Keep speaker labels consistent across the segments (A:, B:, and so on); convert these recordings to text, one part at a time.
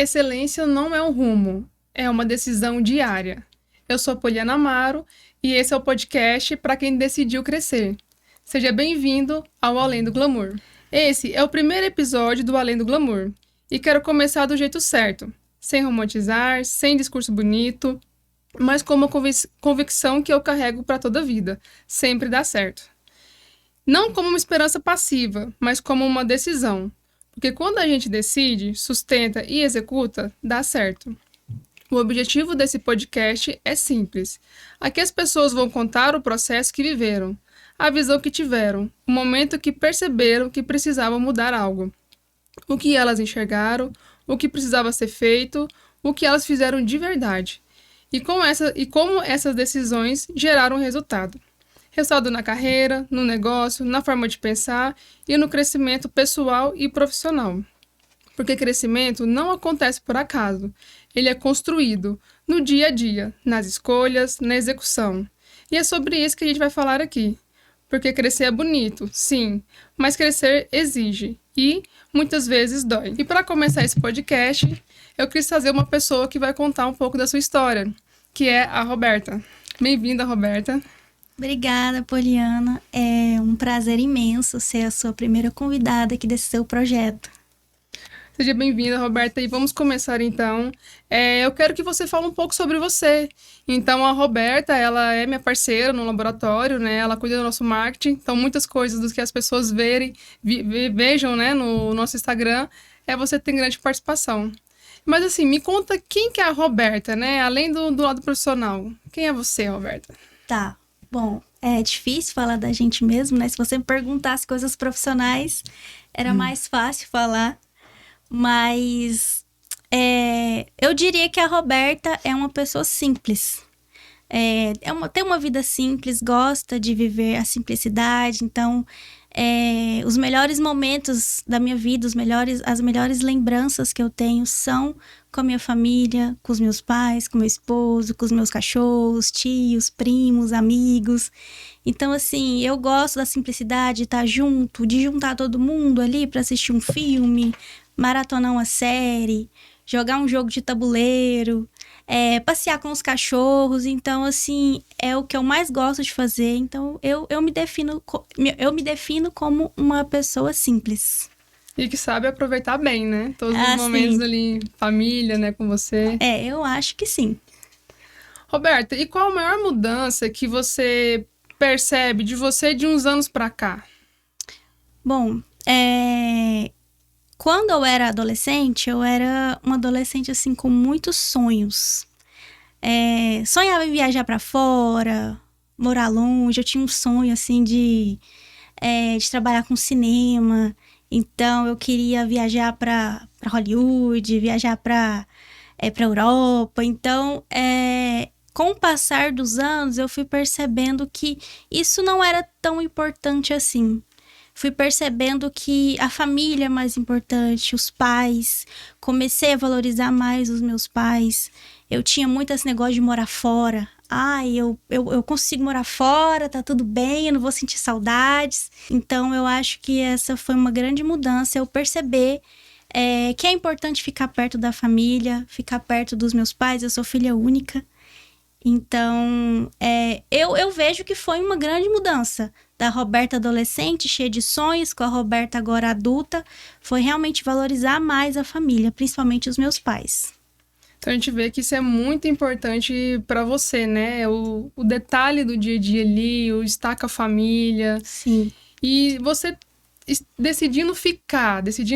A: Excelência não é um rumo, é uma decisão diária. Eu sou a Poliana Amaro e esse é o podcast para quem decidiu crescer. Seja bem-vindo ao Além do Glamour. Esse é o primeiro episódio do Além do Glamour e quero começar do jeito certo, sem romantizar, sem discurso bonito, mas com uma convicção que eu carrego para toda a vida. Sempre dá certo. Não como uma esperança passiva, mas como uma decisão. Porque quando a gente decide, sustenta e executa, dá certo. O objetivo desse podcast é simples. Aqui as pessoas vão contar o processo que viveram, a visão que tiveram, o momento que perceberam que precisavam mudar algo. O que elas enxergaram, o que precisava ser feito, o que elas fizeram de verdade. E como essas decisões geraram resultado. Resultado na carreira, no negócio, na forma de pensar e no crescimento pessoal e profissional. Porque crescimento não acontece por acaso, ele é construído no dia a dia, nas escolhas, na execução. E é sobre isso que a gente vai falar aqui. Porque crescer é bonito, sim, mas crescer exige e muitas vezes dói. E para começar esse podcast, eu quis trazer uma pessoa que vai contar um pouco da sua história, que é a Roberta. Bem-vinda, Roberta.
B: Obrigada, Poliana. É um prazer imenso ser a sua primeira convidada aqui desse seu projeto.
A: Seja bem-vinda, Roberta, e vamos começar então. Eu quero que você fale um pouco sobre você. Então, a Roberta, ela é minha parceira no laboratório, né? Ela cuida do nosso marketing, então muitas coisas do que as pessoas vejam, né, no nosso Instagram, você tem grande participação. Mas assim, me conta quem que é a Roberta, né? Além do lado profissional. Quem é você, Roberta?
B: Tá. Bom, é difícil falar da gente mesmo, né? Se você me perguntasse coisas profissionais, era mais fácil falar. Mas eu diria que a Roberta é uma pessoa simples. Tem uma vida simples, gosta de viver a simplicidade. Então, os melhores momentos da minha vida, as melhores lembranças que eu tenho são com a minha família, com os meus pais, com meu esposo, com os meus cachorros, tios, primos, amigos. Então, assim, eu gosto da simplicidade, de estar junto, de juntar todo mundo ali para assistir um filme, maratonar uma série, jogar um jogo de tabuleiro, passear com os cachorros. Então, assim, é o que eu mais gosto de fazer. Então, eu me defino como uma pessoa simples.
A: E que sabe aproveitar bem, né? Todos os momentos
B: sim.
A: ali, família, né, com você.
B: Eu acho que sim.
A: Roberta, e qual a maior mudança que você percebe de você de uns anos pra cá?
B: Bom, quando eu era adolescente, eu era uma adolescente, assim, com muitos sonhos. Sonhava em viajar pra fora, morar longe. Eu tinha um sonho, assim, de trabalhar com cinema. Então, eu queria viajar pra Hollywood, viajar pra Europa. Então, com o passar dos anos, eu fui percebendo que isso não era tão importante assim. Fui percebendo que a família é mais importante, os pais. Comecei a valorizar mais os meus pais. Eu tinha muito esse negócio de morar fora. Eu consigo morar fora, tá tudo bem, eu não vou sentir saudades. Então, eu acho que essa foi uma grande mudança, eu perceber que é importante ficar perto da família, ficar perto dos meus pais. Eu sou filha única. Então, eu vejo que foi uma grande mudança. Da Roberta adolescente, cheia de sonhos, com a Roberta agora adulta, foi realmente valorizar mais a família, principalmente os meus pais.
A: Então a gente vê que isso é muito importante para você, né? O detalhe do dia a dia ali, o estar com a família.
B: Sim.
A: E você decidindo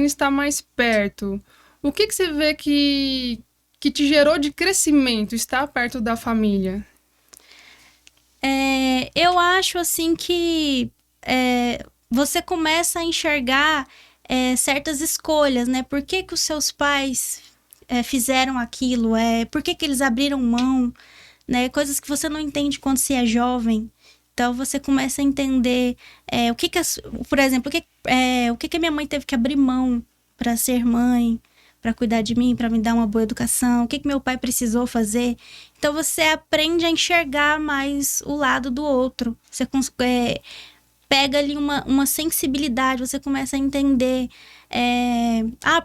A: estar mais perto, o que você vê que te gerou de crescimento, estar perto da família?
B: Eu acho, assim, que você começa a enxergar certas escolhas, né? Por que os seus pais fizeram aquilo? Por que eles abriram mão? Né? Coisas que você não entende quando você é jovem. Então, você começa a entender por exemplo, o que a minha mãe teve que abrir mão para ser mãe, para cuidar de mim, para me dar uma boa educação, o que meu pai precisou fazer. Então, você aprende a enxergar mais o lado do outro. Você pega ali uma sensibilidade, você começa a entender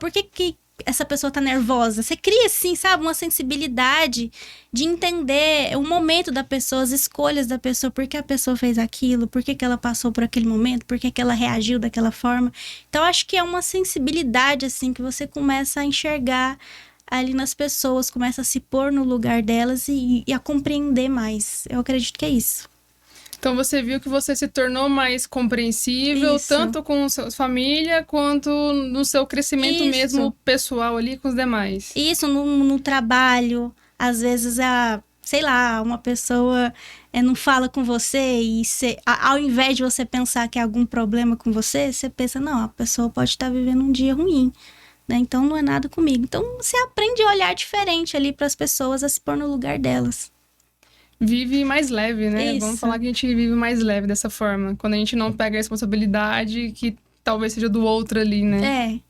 B: por que essa pessoa tá nervosa. Você cria, assim, sabe, uma sensibilidade de entender o momento da pessoa, as escolhas da pessoa, por que a pessoa fez aquilo, por que ela passou por aquele momento, por que ela reagiu daquela forma. Então, acho que é uma sensibilidade, assim, que você começa a enxergar ali nas pessoas, começa a se pôr no lugar delas e a compreender mais. Eu acredito que é isso.
A: Então você viu que você se tornou mais compreensível,
B: Isso.
A: tanto com sua família, quanto no seu crescimento
B: Isso.
A: mesmo pessoal ali com os demais.
B: Isso, no trabalho, às vezes, sei lá, uma pessoa não fala com você e ao invés de você pensar que é algum problema com você, você pensa, não, a pessoa pode estar vivendo um dia ruim, né? Então não é nada comigo. Então você aprende a olhar diferente ali para as pessoas, a se pôr no lugar delas.
A: Vive mais leve, né?
B: Isso.
A: Vamos falar que a gente vive mais leve dessa forma. Quando a gente não pega a responsabilidade que talvez seja do outro ali, né?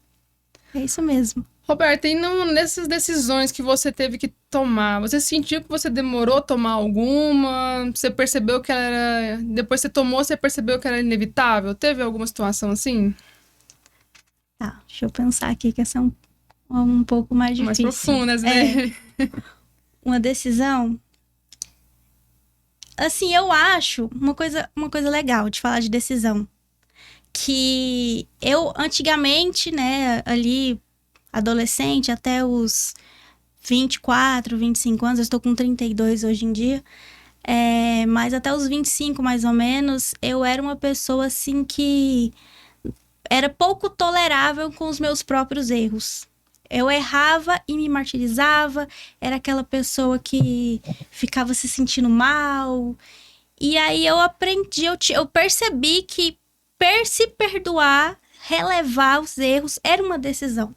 B: É isso mesmo.
A: Roberta, e nessas decisões que você teve que tomar, você sentiu que você demorou a tomar alguma? Você percebeu que ela era... Depois que você tomou, você percebeu que era inevitável? Teve alguma situação assim?
B: Tá, deixa eu pensar aqui que essa é um pouco mais difícil.
A: Mais profundas, né?
B: Uma decisão... Assim, eu acho uma coisa legal de falar de decisão. Que eu, antigamente, né, ali, adolescente, até os 24, 25 anos, eu estou com 32 hoje em dia, mas até os 25, mais ou menos, eu era uma pessoa, assim, que era pouco tolerável com os meus próprios erros. Eu errava e me martirizava, era aquela pessoa que ficava se sentindo mal. E aí eu aprendi, eu percebi que se perdoar, relevar os erros, era uma decisão.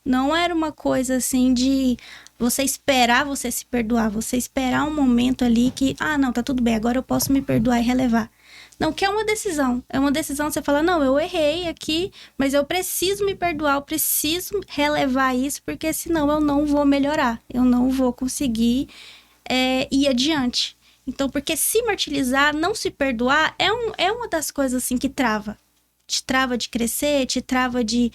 B: Não era uma coisa assim de você esperar você se perdoar, você esperar um momento ali que, não, tá tudo bem, agora eu posso me perdoar e relevar. Não, que é uma decisão. É uma decisão você fala, não, eu errei aqui, mas eu preciso me perdoar, eu preciso relevar isso, porque senão eu não vou melhorar, eu não vou conseguir ir adiante. Então, porque se martirizar, não se perdoar, é uma das coisas assim que trava. Te trava de crescer, te trava de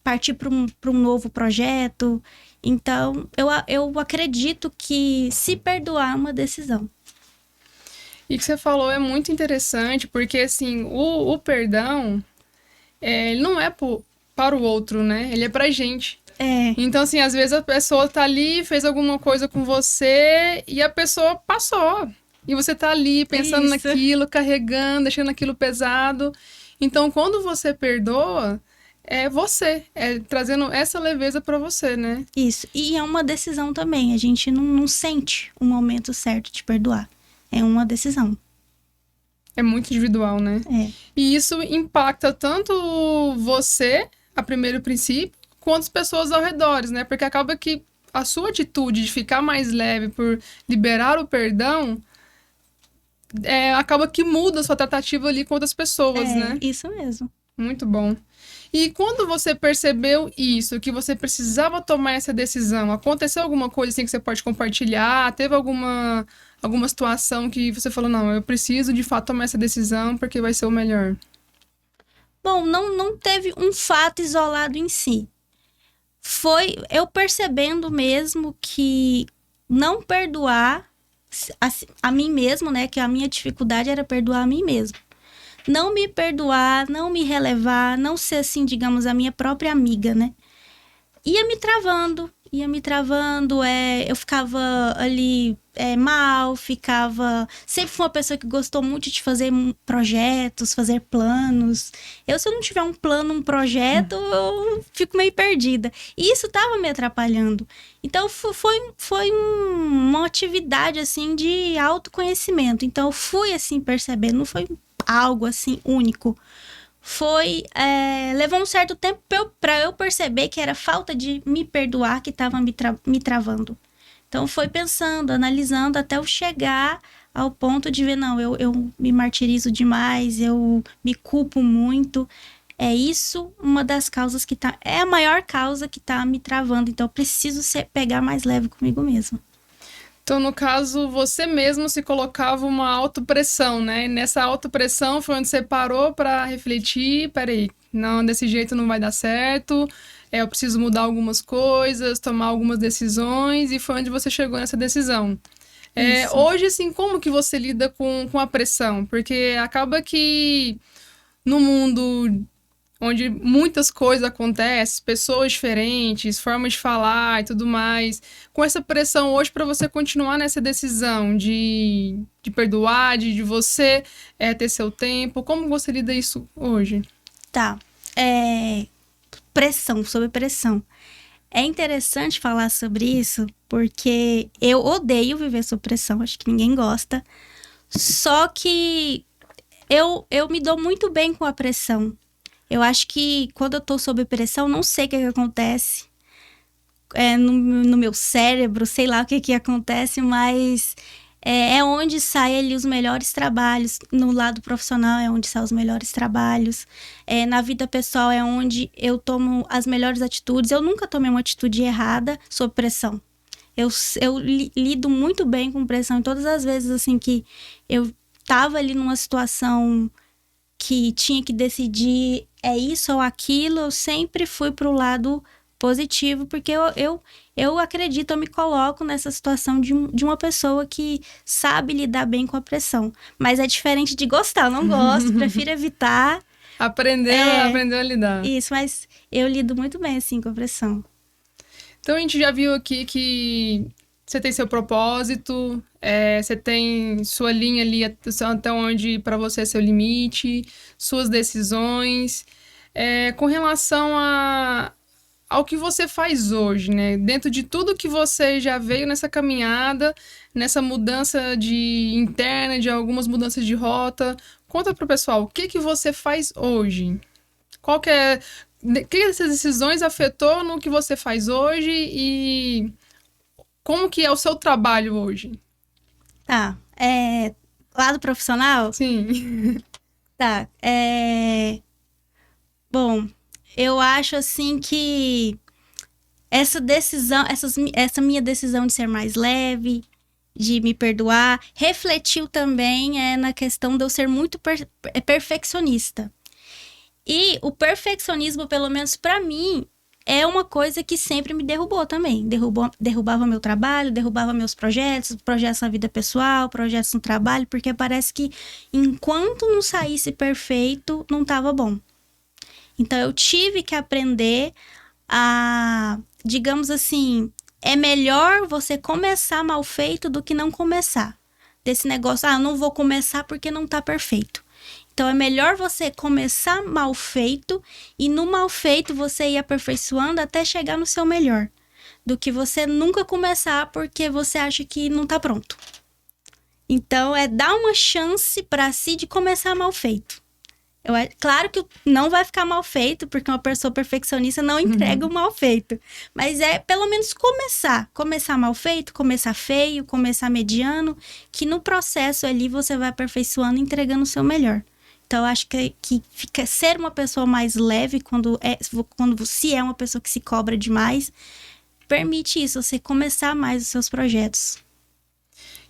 B: partir para um novo projeto. Então, eu acredito que se perdoar é uma decisão.
A: E o que você falou é muito interessante, porque, assim, o perdão, ele não é para o outro, né? Ele é pra gente. Então, assim, às vezes a pessoa tá ali, fez alguma coisa com você e a pessoa passou. E você tá ali pensando naquilo, carregando, deixando aquilo pesado. Então, quando você perdoa, é você, trazendo essa leveza pra você, né?
B: Isso. E é uma decisão também. A gente não sente o momento certo de perdoar. É uma decisão.
A: É muito individual, né? E isso impacta tanto você, a primeiro princípio, quanto as pessoas ao redor, né? Porque acaba que a sua atitude de ficar mais leve por liberar o perdão, acaba que muda a sua tratativa ali com outras pessoas, né?
B: Isso mesmo.
A: Muito bom. E quando você percebeu isso, que você precisava tomar essa decisão, aconteceu alguma coisa assim que você pode compartilhar? Teve alguma situação que você falou, não, eu preciso de fato tomar essa decisão porque vai ser o melhor?
B: Bom, não teve um fato isolado em si. Foi eu percebendo mesmo que não perdoar a mim mesmo, né? Que a minha dificuldade era perdoar a mim mesmo. Não me perdoar, não me relevar, não ser assim, digamos, a minha própria amiga, né? Ia me travando. Eu ficava ali mal, Sempre fui uma pessoa que gostou muito de fazer projetos, fazer planos. Se eu não tiver um plano, um projeto, eu fico meio perdida. E isso tava me atrapalhando. Então, foi uma atividade, assim, de autoconhecimento. Então, eu fui, assim, percebendo. Não foi algo, assim, único. Levou um certo tempo para eu perceber que era falta de me perdoar que estava me travando. Então, foi pensando, analisando, até eu chegar ao ponto de ver, não, eu me martirizo demais, eu me culpo muito. É isso uma das causas que é a maior causa que tá me travando. Então, eu preciso pegar mais leve comigo mesmo.
A: Então, no caso, você mesmo se colocava uma autopressão, né? E nessa autopressão foi onde você parou para refletir, peraí, não, desse jeito não vai dar certo. eu preciso mudar algumas coisas, tomar algumas decisões, e foi onde você chegou nessa decisão. Hoje, assim, como que você lida com a pressão? Porque acaba que no mundo onde muitas coisas acontecem, pessoas diferentes, formas de falar e tudo mais, com essa pressão hoje para você continuar nessa decisão de perdoar, de você ter seu tempo, como você lida isso hoje?
B: Tá. Pressão, sobre pressão. É interessante falar sobre isso, porque eu odeio viver sob pressão, acho que ninguém gosta. Só que eu me dou muito bem com a pressão. Eu acho que quando eu tô sob pressão, não sei o que acontece no meu cérebro, sei lá o que acontece, mas é onde saem ali os melhores trabalhos. No lado profissional é onde saem os melhores trabalhos. Na vida pessoal é onde eu tomo as melhores atitudes. Eu nunca tomei uma atitude errada sob pressão. Eu lido muito bem com pressão. E todas as vezes assim que eu tava ali numa situação que tinha que decidir isso ou aquilo, eu sempre fui pro lado positivo, porque eu acredito, eu me coloco nessa situação de uma pessoa que sabe lidar bem com a pressão. Mas é diferente de gostar, eu não gosto, prefiro evitar.
A: Aprendeu a lidar.
B: Isso, mas eu lido muito bem, assim, com a pressão.
A: Então, a gente já viu aqui que você tem seu propósito, você tem sua linha ali até onde para você é seu limite, suas decisões. Com relação ao que você faz hoje, né? Dentro de tudo que você já veio nessa caminhada, nessa mudança interna, de algumas mudanças de rota, conta pro pessoal, o que você faz hoje? Que essas decisões afetou no que você faz hoje e como que é o seu trabalho hoje?
B: Tá. Lado profissional?
A: Sim.
B: Tá. Bom, eu acho assim que essa decisão, essa minha decisão de ser mais leve, de me perdoar, refletiu também na questão de eu ser muito perfeccionista. E o perfeccionismo, pelo menos pra mim, é uma coisa que sempre me derrubou também. Derrubava meu trabalho, derrubava meus projetos na vida pessoal, projetos no trabalho, porque parece que enquanto não saísse perfeito, não tava bom. Então, eu tive que aprender a, digamos assim, é melhor você começar mal feito do que não começar. Desse negócio, eu não vou começar porque não tá perfeito. Então, é melhor você começar mal feito e no mal feito você ir aperfeiçoando até chegar no seu melhor. Do que você nunca começar porque você acha que não tá pronto. Então, dar uma chance pra si de começar mal feito. Claro que não vai ficar mal feito, porque uma pessoa perfeccionista não entrega o mal feito. Mas pelo menos começar. Começar mal feito, começar feio, começar mediano, que no processo ali você vai aperfeiçoando e entregando o seu melhor. Então, eu acho que fica ser uma pessoa mais leve quando se é uma pessoa que se cobra demais, permite isso, você começar mais os seus projetos.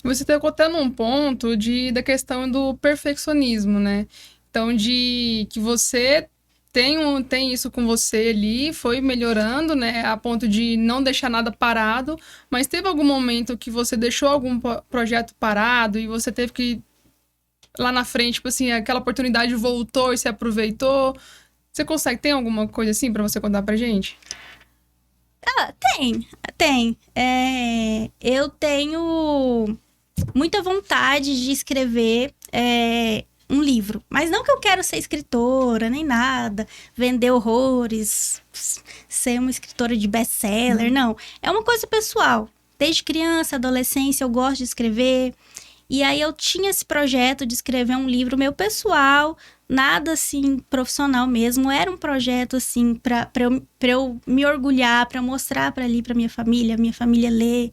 A: Você tocou até num ponto da questão do perfeccionismo, né? Então, que você tem isso com você ali, foi melhorando, né? A ponto de não deixar nada parado. Mas teve algum momento que você deixou algum projeto parado e você teve que, lá na frente, tipo assim, aquela oportunidade voltou e você aproveitou? Tem alguma coisa assim pra você contar pra gente?
B: Tem. Eu tenho muita vontade de escrever um livro. Mas não que eu quero ser escritora, nem nada, vender horrores, ser uma escritora de best-seller, não. É uma coisa pessoal. Desde criança, adolescência, eu gosto de escrever. E aí eu tinha esse projeto de escrever um livro meu pessoal, nada assim profissional mesmo. Era um projeto assim pra eu me orgulhar, pra mostrar pra minha família ler.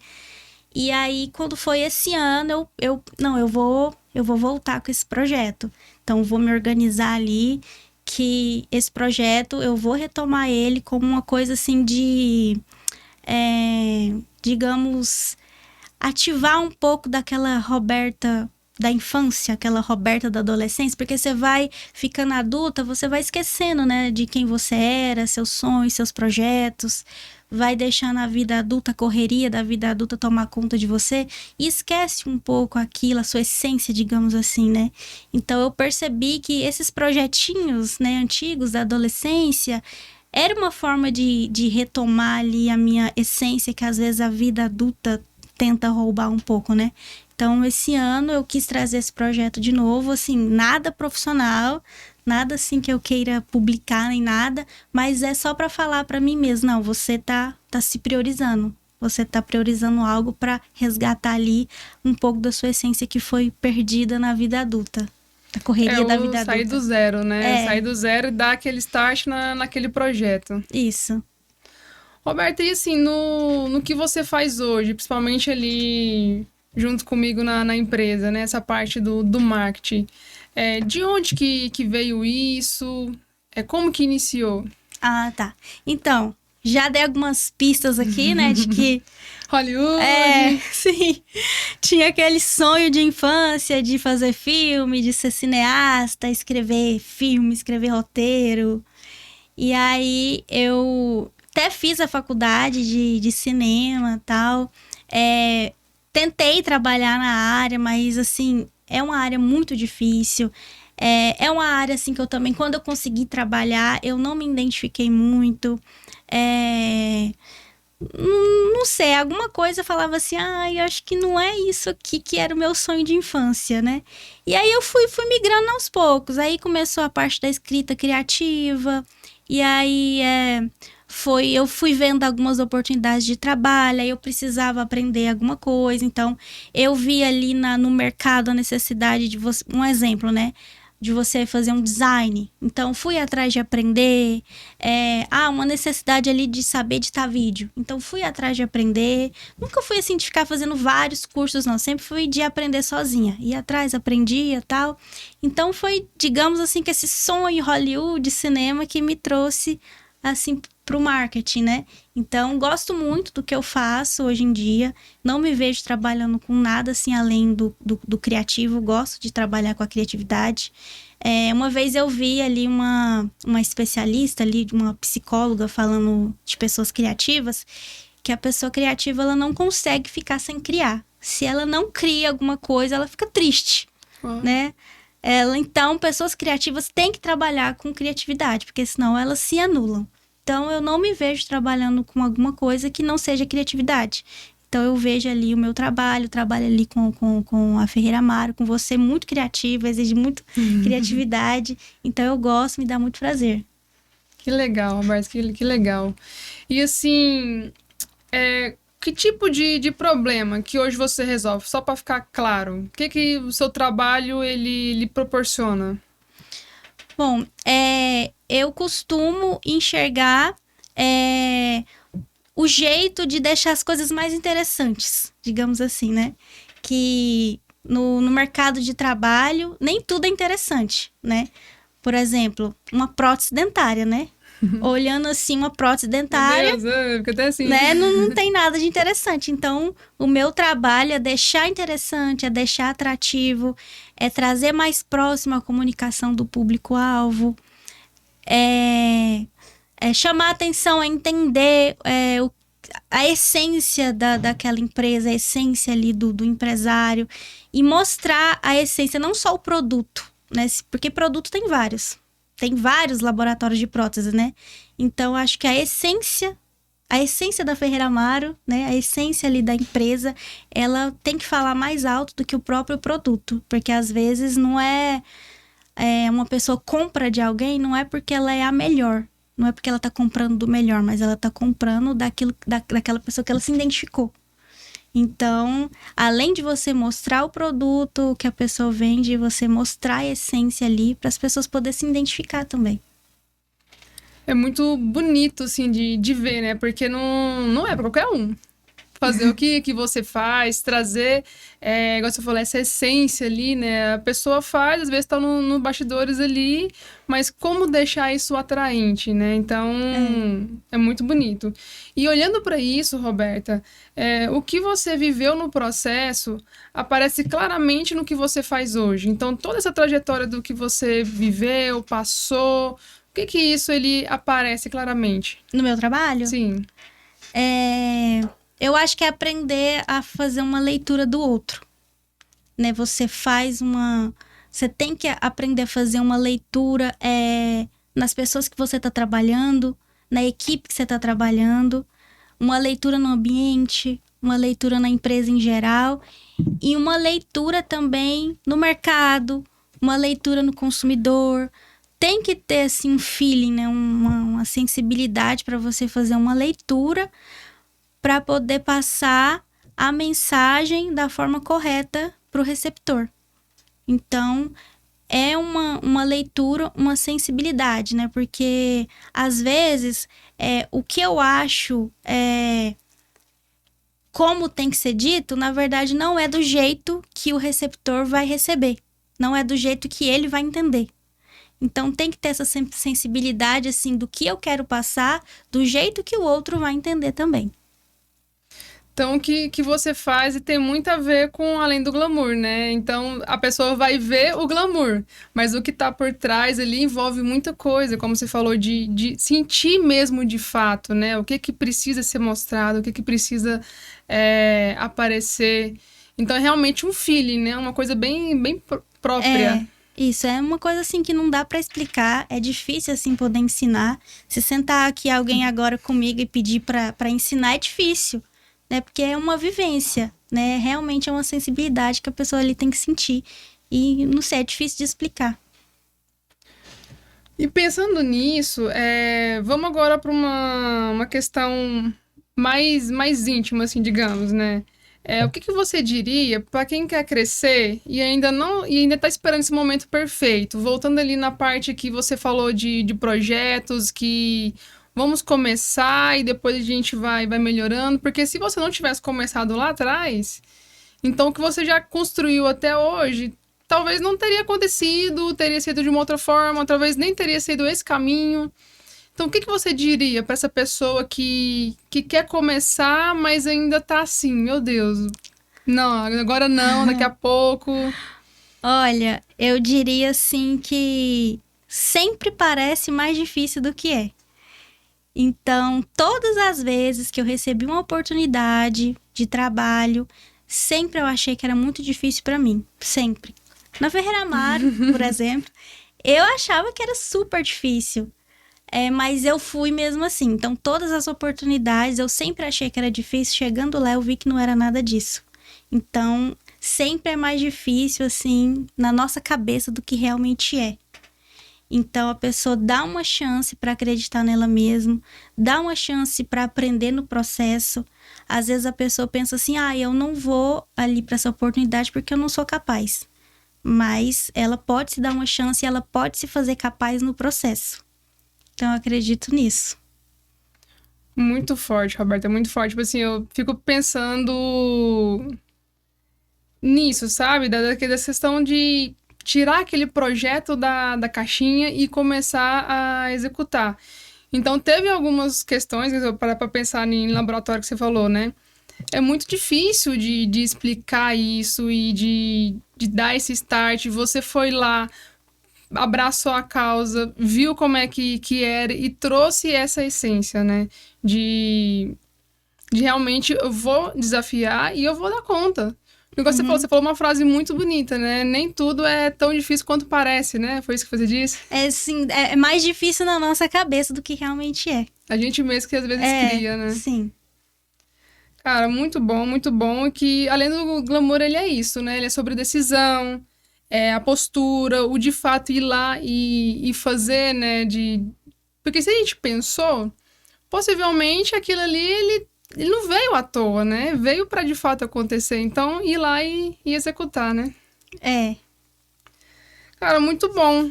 B: E aí, quando foi esse ano, eu vou voltar com esse projeto. Então, vou me organizar ali, que esse projeto, eu vou retomar ele como uma coisa assim de, digamos, ativar um pouco daquela Roberta da infância, aquela Roberta da adolescência, porque você vai ficando adulta, você vai esquecendo, né, de quem você era, seus sonhos, seus projetos, vai deixando a vida adulta, a correria da vida adulta tomar conta de você e esquece um pouco aquilo, a sua essência, digamos assim, né? Então eu percebi que esses projetinhos, né, antigos da adolescência era uma forma de retomar ali a minha essência, que às vezes a vida adulta tenta roubar um pouco, né? Então, esse ano eu quis trazer esse projeto de novo, assim, nada profissional, nada assim que eu queira publicar nem nada, mas é só para falar para mim mesmo, não, você tá se priorizando. Você tá priorizando algo para resgatar ali um pouco da sua essência que foi perdida na vida adulta. A correria da vida adulta.
A: Sair do zero, né? Sair do zero e dar aquele start naquele projeto.
B: Isso.
A: Roberta, e assim, no que você faz hoje, principalmente ali junto comigo na empresa, né? Essa parte do marketing. De onde que veio isso? Como que iniciou?
B: Ah, tá. Então, já dei algumas pistas aqui, né? De que...
A: Hollywood!
B: Sim. Tinha aquele sonho de infância de fazer filme, de ser cineasta, escrever filme, escrever roteiro. E aí, eu até fiz a faculdade de cinema e tal. Tentei trabalhar na área, mas, assim, é uma área muito difícil. É uma área, assim, que eu também, quando eu consegui trabalhar, eu não me identifiquei muito. Não sei, alguma coisa falava assim, eu acho que não é isso aqui que era o meu sonho de infância, né? E aí eu fui migrando aos poucos. Aí começou a parte da escrita criativa, e aí eu fui vendo algumas oportunidades de trabalho, aí eu precisava aprender alguma coisa, então eu vi ali no mercado a necessidade de você, um exemplo, né? De você fazer um design. Então, fui atrás de aprender. Uma necessidade ali de saber editar vídeo. Então, fui atrás de aprender. Nunca fui assim de ficar fazendo vários cursos, não. Sempre fui de aprender sozinha. Ia atrás, aprendia e tal. Então, foi, digamos assim, que esse sonho Hollywood, cinema, que me trouxe, assim, pro marketing, né? Então, gosto muito do que eu faço hoje em dia. Não me vejo trabalhando com nada, assim, além do criativo. Gosto de trabalhar com a criatividade. Uma vez eu vi ali uma especialista ali, uma psicóloga falando de pessoas criativas, que a pessoa criativa, ela não consegue ficar sem criar. Se ela não cria alguma coisa, ela fica triste, né? Então, pessoas criativas têm que trabalhar com criatividade, porque senão elas se anulam. Então, eu não me vejo trabalhando com alguma coisa que não seja criatividade. Então, eu vejo ali o meu trabalho ali com a Ferreira Amaro, com você, muito criativa, exige muito criatividade. Então, eu gosto, me dá muito prazer.
A: Que legal, Roberto, que legal. E assim, que tipo de problema que hoje você resolve? Só para ficar claro, o que o seu trabalho ele lhe proporciona?
B: Bom, eu costumo enxergar o jeito de deixar as coisas mais interessantes, digamos assim, né? Que no mercado de trabalho, nem tudo é interessante, né? Por exemplo, uma prótese dentária, né? Olhando assim, uma prótese dentária,
A: Meu Deus, fica até assim.
B: né? Não tem nada de interessante. Então, o meu trabalho é deixar interessante, é deixar atrativo, é trazer mais próximo a comunicação do público-alvo, chamar a atenção, é entender a essência daquela empresa, a essência ali do empresário, e mostrar a essência, não só o produto, né? Porque produto tem vários. Tem vários laboratórios de prótese, né? Então, acho que a essência da Ferreira Amaro, né? A essência ali da empresa, ela tem que falar mais alto do que o próprio produto. Porque, às vezes, não uma pessoa compra de alguém, não é porque ela é a melhor. Não é porque ela tá comprando do melhor, mas ela tá comprando daquela pessoa que ela se identificou. Então, além de você mostrar o produto que a pessoa vende, você mostrar a essência ali para as pessoas poderem se identificar também.
A: É muito bonito, assim, de ver, né? Porque não é para qualquer um. fazer o que você faz, trazer, igual você falou, essa essência ali, né? A pessoa faz, às vezes tá no bastidores ali, mas como deixar isso atraente, né? Então, é muito bonito. E olhando para isso, Roberta, o que você viveu no processo aparece claramente no que você faz hoje. Então, toda essa trajetória do que você viveu, passou, o que isso ele aparece claramente?
B: No meu trabalho?
A: Sim.
B: Eu acho que é aprender a fazer uma leitura do outro, né? Você tem que aprender a fazer uma leitura nas pessoas que você está trabalhando, na equipe que você está trabalhando, uma leitura no ambiente, uma leitura na empresa em geral e uma leitura também no mercado, uma leitura no consumidor. Tem que ter assim um feeling, né? Uma sensibilidade para você fazer uma leitura para poder passar a mensagem da forma correta para o receptor. Então, é uma leitura, uma sensibilidade, né? Porque, às vezes, o que eu acho como tem que ser dito, na verdade, não é do jeito que o receptor vai receber. Não é do jeito que ele vai entender. Então, tem que ter essa sensibilidade, assim, do que eu quero passar, do jeito que o outro vai entender também.
A: Então, o que você faz e tem muito a ver com além do glamour, né? Então, a pessoa vai ver o glamour, mas o que tá por trás ali envolve muita coisa, como você falou, de sentir mesmo de fato, né? O que precisa ser mostrado, o que precisa aparecer. Então, é realmente um feeling, né? Uma coisa bem própria.
B: Isso, é uma coisa assim que não dá pra explicar, é difícil assim poder ensinar. Se sentar aqui alguém agora comigo e pedir pra ensinar é difícil, né? Porque é uma vivência, né? Realmente é uma sensibilidade que a pessoa ali tem que sentir. E, não sei, é difícil de explicar.
A: E pensando nisso, vamos agora para uma questão mais íntima, assim, digamos, né? O que você diria para quem quer crescer e ainda está esperando esse momento perfeito? Voltando ali na parte que você falou de projetos que vamos começar e depois a gente vai melhorando, porque se você não tivesse começado lá atrás, então o que você já construiu até hoje talvez não teria acontecido, teria sido de uma outra forma, talvez nem teria sido esse caminho. Então, o que você diria para essa pessoa que quer começar, mas ainda tá assim, meu Deus, não, agora não, daqui a pouco.
B: Olha, eu diria assim que sempre parece mais difícil do que é. Então, todas as vezes que eu recebi uma oportunidade de trabalho, sempre eu achei que era muito difícil para mim, sempre. Na Ferreira Amaro, por exemplo, eu achava que era super difícil. Mas eu fui mesmo assim. Então, todas as oportunidades, eu sempre achei que era difícil. Chegando lá, eu vi que não era nada disso. Então, sempre é mais difícil, assim, na nossa cabeça do que realmente é. Então, a pessoa dá uma chance para acreditar nela mesma, dá uma chance para aprender no processo. Às vezes, a pessoa pensa assim, eu não vou ali para essa oportunidade porque eu não sou capaz. Mas ela pode se dar uma chance e ela pode se fazer capaz no processo. Então, eu acredito nisso.
A: Muito forte, Roberta, muito forte. Tipo assim, eu fico pensando nisso, sabe? Da questão de tirar aquele projeto da caixinha e começar a executar. Então, teve algumas questões, que eu parar para pensar em laboratório que você falou, né? É muito difícil de explicar isso e de dar esse start. Você foi lá, abraçou a causa, viu como é que era e trouxe essa essência, né? De realmente eu vou desafiar e eu vou dar conta. Igual você falou uma frase muito bonita, né? Nem tudo é tão difícil quanto parece, né? Foi isso que você disse?
B: Sim, é mais difícil na nossa cabeça do que realmente é.
A: A gente mesmo que às vezes cria, né?
B: Sim.
A: Cara, muito bom, muito bom. E que além do glamour, ele é isso, né? Ele é sobre decisão, a postura, o de fato ir lá e fazer, né? Porque se a gente pensou, possivelmente aquilo ali, ele não veio à toa, né? Veio para de fato acontecer. Então, ir lá e executar, né? Cara, muito bom.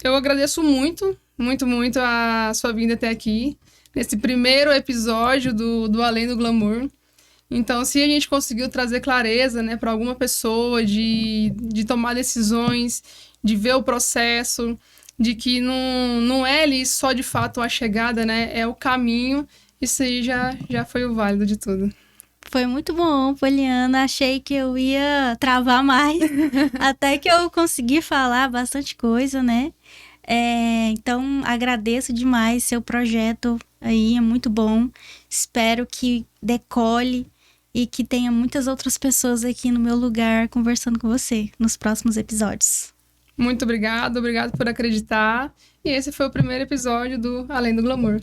A: Eu agradeço muito, muito, muito a sua vinda até aqui. nesse primeiro episódio do Além do Glamour. Então, se a gente conseguiu trazer clareza, né, para alguma pessoa de tomar decisões, de ver o processo, de que não é ali só de fato a chegada, né, é o caminho, isso aí já foi o válido de tudo.
B: Foi muito bom, Poliana. Achei que eu ia travar mais, até que eu consegui falar bastante coisa, né? Então, agradeço demais seu projeto aí, é muito bom. Espero que decole e que tenha muitas outras pessoas aqui no meu lugar conversando com você nos próximos episódios.
A: Muito obrigado por acreditar. E esse foi o primeiro episódio do Além do Glamour.